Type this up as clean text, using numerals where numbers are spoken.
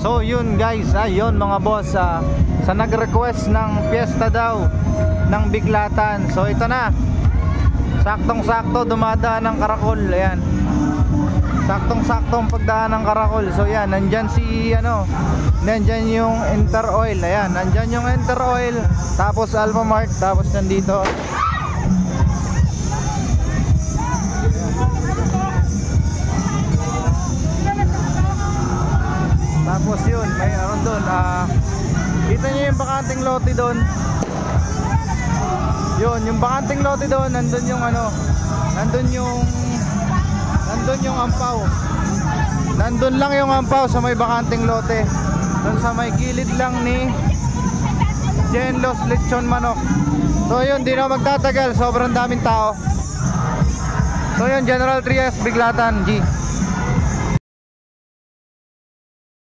So yun guys, ayun mga boss, sa nag-request ng piyesta daw ng Biglatan. So ito na, saktong-sakto dumadaan ng Karakol. Ayan, saktong-saktong pagdaan ng Karakol. So yan, nandyan si nandyan yung Interoil. Ayan, nandyan yung Interoil, tapos Alphamart, tapos nandito tapos yun, mayroon doon. Kita nyo yung bakanting lote doon. Yun, yung bakanting lote doon, nandun yung nandun yung ampaw. Nandun lang yung ampaw sa may bakanting lote. Doon sa may gilid lang ni Jenlos Lechon Manok. So yun, di na magtatagal, sobrang daming tao. So yun, General Trias, Biglatan, G.